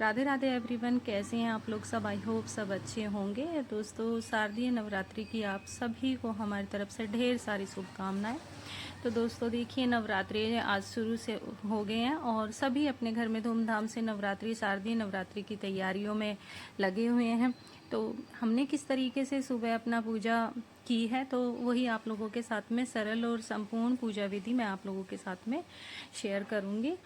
Radhe Radhe everyone, कैसे हैं आप लोग सब। आई होप सब अच्छे होंगे। दोस्तों, शारदीय नवरात्रि की आप सभी को हमारी तरफ से ढेर सारी शुभकामनाएं। तो दोस्तों देखिए, नवरात्रि आज शुरू से हो गए हैं और सभी अपने घर में धूमधाम से नवरात्रि, शारदीय नवरात्रि की तैयारियों में लगे हुए हैं। तो हमने किस तरीके से सुबह अपना पूजा की है, तो वही आप लोगों के साथ में सरल और संपूर्ण पूजा विधि मैं आप लोगों के साथ में शेयर करूंगी।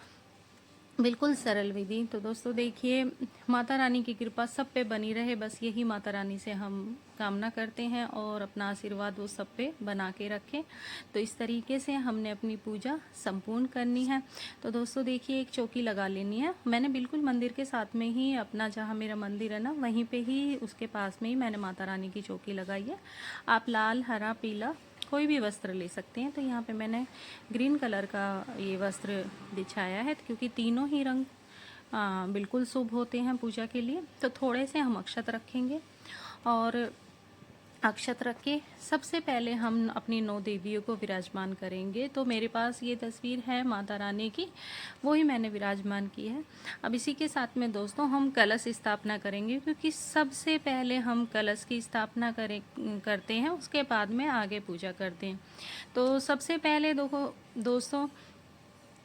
बिल्कुल सरल विधि। तो दोस्तों देखिए, माता रानी की कृपा सब पे बनी रहे, बस यही माता रानी से हम कामना करते हैं और अपना आशीर्वाद वो सब पे बना के रखें। तो इस तरीके से हमने अपनी पूजा संपूर्ण करनी है। तो दोस्तों देखिए, एक चौकी लगा लेनी है। मैंने बिल्कुल मंदिर के साथ में ही अपना, जहाँ मेरा मंदिर है ना, वहीं पे ही उसके पास में ही मैंने माता रानी की चौकी लगाई है। आप लाल, हरा, पीला कोई भी वस्त्र ले सकते हैं। तो यहाँ पे मैंने ग्रीन कलर का ये वस्त्र बिछाया है, क्योंकि तीनों ही रंग बिल्कुल शुभ होते हैं पूजा के लिए। तो थोड़े से हम अक्षत रखेंगे और अक्षत रख के सबसे पहले हम अपनी 9 देवियों को विराजमान करेंगे। तो मेरे पास ये तस्वीर है माता रानी की, वो ही मैंने विराजमान की है। अब इसी के साथ में दोस्तों हम कलश स्थापना करेंगे, क्योंकि सबसे पहले हम कलश की स्थापना करते हैं, उसके बाद में आगे पूजा करते हैं। तो सबसे पहले देखो दोस्तों,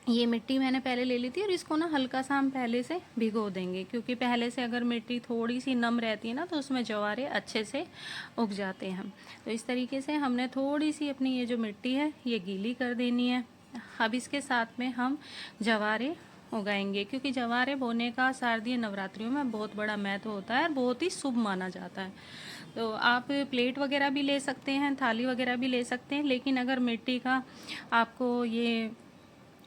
ये मिट्टी मैंने पहले ले ली थी और इसको ना हल्का सा हम पहले से भिगो देंगे, क्योंकि पहले से अगर मिट्टी थोड़ी सी नम रहती है ना, तो उसमें जवारे अच्छे से उग जाते हैं। तो इस तरीके से हमने थोड़ी सी अपनी ये जो मिट्टी है ये गीली कर देनी है। अब इसके साथ में हम जवारे उगाएंगे, क्योंकि जवारे बोने का शारदीय नवरात्रियों में बहुत बड़ा महत्व होता है और बहुत ही शुभ माना जाता है। तो आप प्लेट वगैरह भी ले सकते हैं, थाली वगैरह भी ले सकते हैं, लेकिन अगर मिट्टी का आपको ये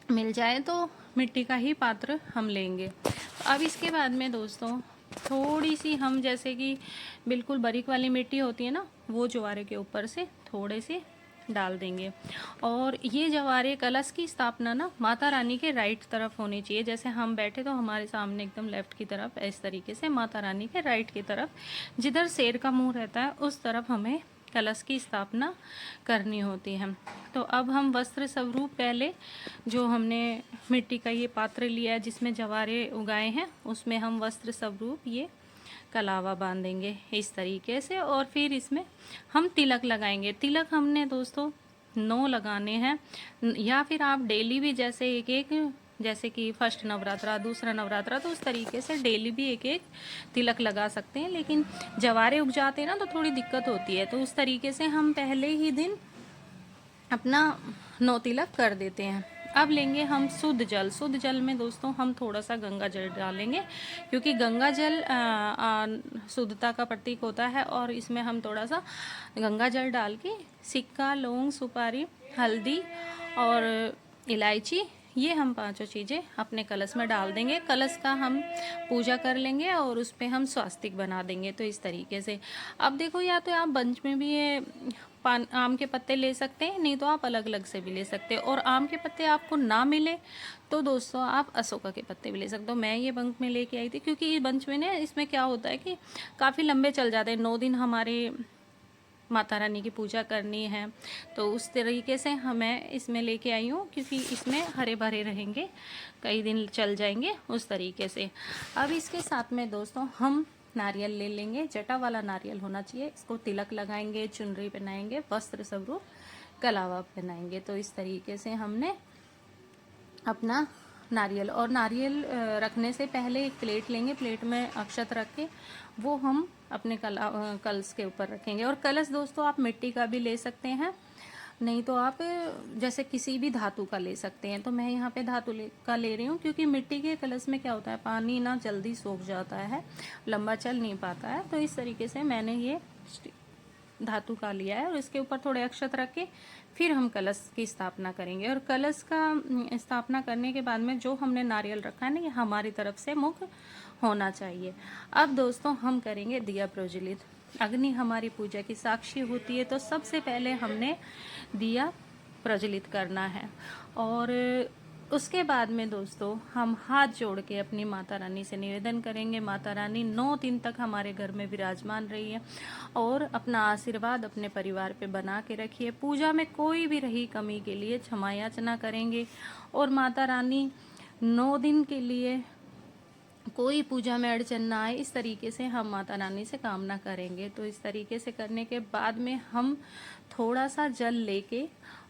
मिल जाए तो मिट्टी का ही पात्र हम लेंगे। तो अब इसके बाद में दोस्तों थोड़ी सी हम, जैसे कि बिल्कुल बारीक वाली मिट्टी होती है ना, वो जवारे के ऊपर से थोड़े से डाल देंगे। और ये जवारे, कलश की स्थापना ना माता रानी के राइट तरफ होनी चाहिए। जैसे हम बैठे तो हमारे सामने एकदम लेफ्ट की तरफ, इस तरीके से माता रानी के राइट की तरफ, जिधर शेर का मुंह रहता है उस तरफ हमें कलश की स्थापना करनी होती है। तो अब हम वस्त्र स्वरूप, पहले जो हमने मिट्टी का ये पात्र लिया है जिसमें जवारे उगाए हैं, उसमें हम वस्त्र स्वरूप ये कलावा बांधेंगे इस तरीके से, और फिर इसमें हम तिलक लगाएंगे। तिलक हमने दोस्तों 9 लगाने हैं, या फिर आप डेली भी, जैसे एक एक, जैसे कि फर्स्ट नवरात्रा, दूसरा नवरात्रा, तो उस तरीके से डेली भी एक एक तिलक लगा सकते हैं। लेकिन जवारे उग जाते हैं ना, तो थोड़ी दिक्कत होती है, तो उस तरीके से हम पहले ही दिन अपना 9 तिलक कर देते हैं। अब लेंगे हम शुद्ध जल। शुद्ध जल में दोस्तों हम थोड़ा सा गंगा जल डालेंगे, क्योंकि गंगा जल शुद्धता का प्रतीक होता है। और इसमें हम थोड़ा सा गंगा जल डाल के सिक्का, लौंग, सुपारी, हल्दी और इलायची, ये हम 5 चीज़ें अपने कलश में डाल देंगे। कलश का हम पूजा कर लेंगे और उस पर हम स्वास्तिक बना देंगे। तो इस तरीके से अब देखो, या तो आप बंच में भी ये आम के पत्ते ले सकते हैं, नहीं तो आप अलग अलग से भी ले सकते हैं। और आम के पत्ते आपको ना मिले तो दोस्तों आप अशोका के पत्ते भी ले सकते हो। मैं ये बंच में लेके आई थी, क्योंकि ये बंच में ना, इसमें क्या होता है कि काफ़ी लंबे चल जाते हैं। 9 दिन हमारे माता रानी की पूजा करनी है, तो उस तरीके से हमें इसमें लेके आई हूँ, क्योंकि इसमें हरे भरे रहेंगे, कई दिन चल जाएंगे उस तरीके से। अब इसके साथ में दोस्तों हम नारियल ले लेंगे, जटा वाला नारियल होना चाहिए। इसको तिलक लगाएंगे, चुनरी पहनाएंगे, वस्त्र स्वरूप कलावा पहनाएंगे। तो इस तरीके से हमने अपना नारियल, और नारियल रखने से पहले एक प्लेट लेंगे, प्लेट में अक्षत रख के वो हम अपने कलश के ऊपर रखेंगे। और कलश दोस्तों आप मिट्टी का भी ले सकते हैं, नहीं तो आप जैसे किसी भी धातु का ले सकते हैं। तो मैं यहाँ पे धातु का ले रही हूँ, क्योंकि मिट्टी के कलश में क्या होता है, पानी ना जल्दी सूख जाता है, लंबा चल नहीं पाता है। तो इस तरीके से मैंने ये धातु का लिया है, और इसके ऊपर थोड़े अक्षत रख के फिर हम कलश की स्थापना करेंगे। और कलश का स्थापना करने के बाद में जो हमने नारियल रखा है ना, ये हमारी तरफ से मुख होना चाहिए। अब दोस्तों हम करेंगे दिया प्रज्वलित। अग्नि हमारी पूजा की साक्षी होती है, तो सबसे पहले हमने दिया प्रज्वलित करना है। और उसके बाद में दोस्तों हम हाथ जोड़ के अपनी माता रानी से निवेदन करेंगे, माता रानी 9 दिन तक हमारे घर में विराजमान रही है और अपना आशीर्वाद अपने परिवार पे बना के रखिए। पूजा में कोई भी रही कमी के लिए क्षमा याचना करेंगे, और माता रानी 9 दिन के लिए कोई पूजा में अड़चन ना आए, इस तरीके से हम माता रानी से कामना करेंगे। तो इस तरीके से करने के बाद में हम थोड़ा सा जल लेके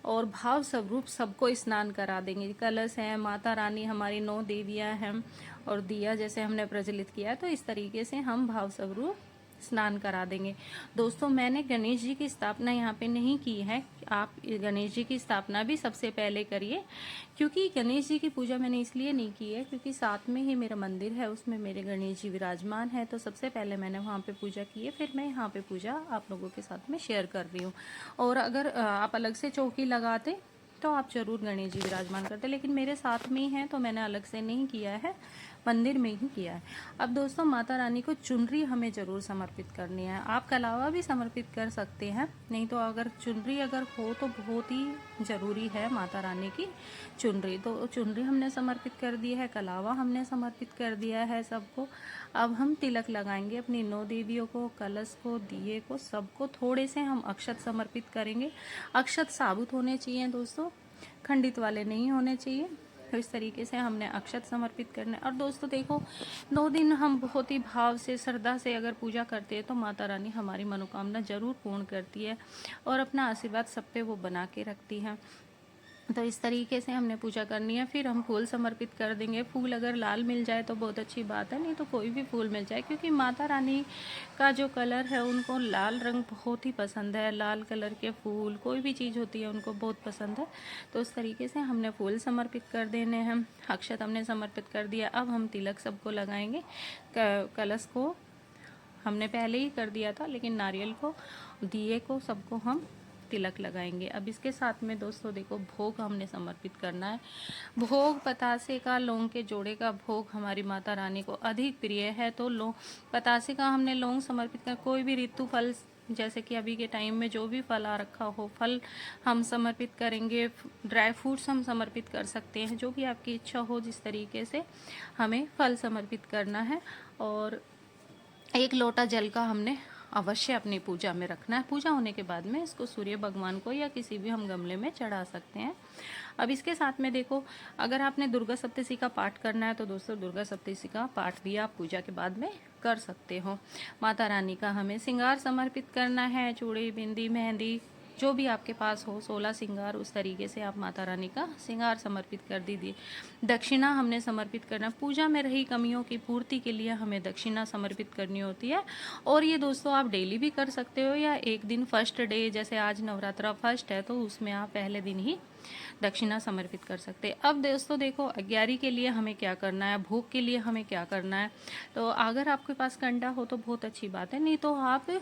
और भाव स्वरूप सबको स्नान करा देंगे। कलश है, माता रानी हमारी 9 देवियां हैं और दिया जैसे हमने प्रज्वलित किया है, तो इस तरीके से हम भाव स्वरूप स्नान करा देंगे। दोस्तों, मैंने गणेश जी की स्थापना यहाँ पे नहीं की है, आप गणेश जी की स्थापना भी सबसे पहले करिए, क्योंकि गणेश जी की पूजा मैंने इसलिए नहीं की है क्योंकि साथ में ही मेरा मंदिर है, उसमें मेरे गणेश जी विराजमान है। तो सबसे पहले मैंने वहाँ पे पूजा की है, फिर मैं यहाँ पे पूजा आप लोगों के साथ में शेयर कर रही हूँ। और अगर आप अलग से चौकी लगाते तो आप जरूर गणेश जी विराजमान करते, लेकिन मेरे साथ में ही हैं तो मैंने अलग से नहीं किया है, मंदिर में ही किया है। अब दोस्तों, माता रानी को चुनरी हमें जरूर समर्पित करनी है। आप कलावा भी समर्पित कर सकते हैं, नहीं तो अगर चुनरी अगर हो तो बहुत ही जरूरी है माता रानी की चुनरी। तो चुनरी हमने समर्पित कर दी है, कलावा हमने समर्पित कर दिया है सबको। अब हम तिलक लगाएंगे अपनी 9 देवियों को, कलश को, दिए को, सबको। थोड़े से हम अक्षत समर्पित करेंगे। अक्षत साबुत होने चाहिए दोस्तों, खंडित वाले नहीं होने चाहिए। तो इस तरीके से हमने अक्षत समर्पित करना है। और दोस्तों देखो, 9 दिन हम बहुत ही भाव से, श्रद्धा से अगर पूजा करते हैं तो माता रानी हमारी मनोकामना जरूर पूर्ण करती है और अपना आशीर्वाद सब पे वो बना के रखती है। तो इस तरीके से हमने पूजा करनी है। फिर हम फूल समर्पित कर देंगे। फूल अगर लाल मिल जाए तो बहुत अच्छी बात है, नहीं तो कोई भी फूल मिल जाए, क्योंकि माता रानी का जो कलर है उनको लाल रंग बहुत ही पसंद है। लाल कलर के फूल, कोई भी चीज़ होती है उनको बहुत पसंद है। तो उस तरीके से हमने फूल समर्पित कर देने हैं, अक्षत हमने समर्पित कर दिया। अब हम तिलक सबको लगाएंगे। कलश को हमने पहले ही कर दिया था, लेकिन नारियल को, दिए को, सबको हम तिलक लगाएंगे। अब इसके साथ में दोस्तों देखो, भोग हमने समर्पित करना है। भोग पतासे का, लौंग के जोड़े का भोग हमारी माता रानी को अधिक प्रिय है। तो पतासे का हमने लौंग समर्पित कर, कोई भी ऋतु फल, जैसे कि अभी के टाइम में जो भी फल आ रखा हो, फल हम समर्पित करेंगे। ड्राई फ्रूट्स हम समर्पित कर सकते हैं, जो भी आपकी इच्छा हो, जिस तरीके से हमें फल समर्पित करना है। और 1 लोटा जल का हमने अवश्य अपनी पूजा में रखना है। पूजा होने के बाद में इसको सूर्य भगवान को या किसी भी हम गमले में चढ़ा सकते हैं। अब इसके साथ में देखो, अगर आपने दुर्गा सप्तशती का पाठ करना है तो दोस्तों दुर्गा सप्तशती का पाठ भी आप पूजा के बाद में कर सकते हो। माता रानी का हमें श्रृंगार समर्पित करना है, चूड़ी, बिंदी, मेहंदी, जो भी आपके पास हो, 16 श्रृंगार, उस तरीके से आप माता रानी का श्रृंगार समर्पित कर दीजिए। दक्षिणा हमने समर्पित करना, पूजा में रही कमियों की पूर्ति के लिए हमें दक्षिणा समर्पित करनी होती है। और ये दोस्तों आप डेली भी कर सकते हो, या एक दिन फर्स्ट डे, जैसे आज नवरात्रा फर्स्ट है तो उसमें आप पहले दिन ही दक्षिणा समर्पित कर सकते हैं। अब दोस्तों देखो, अग्यारी के लिए हमें क्या करना है, भोग के लिए हमें क्या करना है। तो अगर आपके पास कंडा हो तो बहुत अच्छी बात है, नहीं तो आप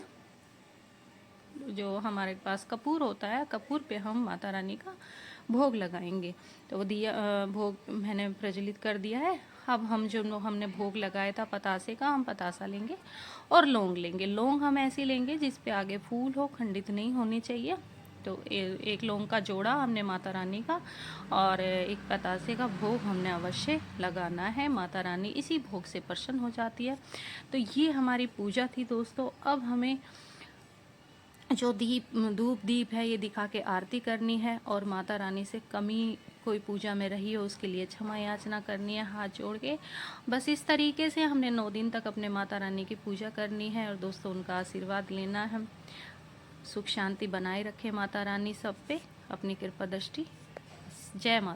जो हमारे पास कपूर होता है, कपूर पे हम माता रानी का भोग लगाएंगे। तो वो दिया भोग मैंने प्रज्वलित कर दिया है। अब हम जो हमने भोग लगाया था पतासे का, हम पतासा लेंगे और लौंग लेंगे। लौंग हम ऐसी लेंगे जिस पे आगे फूल हो, खंडित नहीं होनी चाहिए। तो एक लौंग का जोड़ा हमने माता रानी का और एक पतासे का भोग हमने अवश्य लगाना है। माता रानी इसी भोग से प्रसन्न हो जाती है। तो ये हमारी पूजा थी दोस्तों। अब हमें जो धूप दीप है ये दिखा के आरती करनी है और माता रानी से कमी कोई पूजा में रही हो उसके लिए क्षमा याचना करनी है हाथ जोड़ के। बस इस तरीके से हमने 9 दिन तक अपने माता रानी की पूजा करनी है और दोस्तों उनका आशीर्वाद लेना है। सुख शांति बनाए रखे माता रानी सब पे अपनी कृपा दृष्टि। जय माता।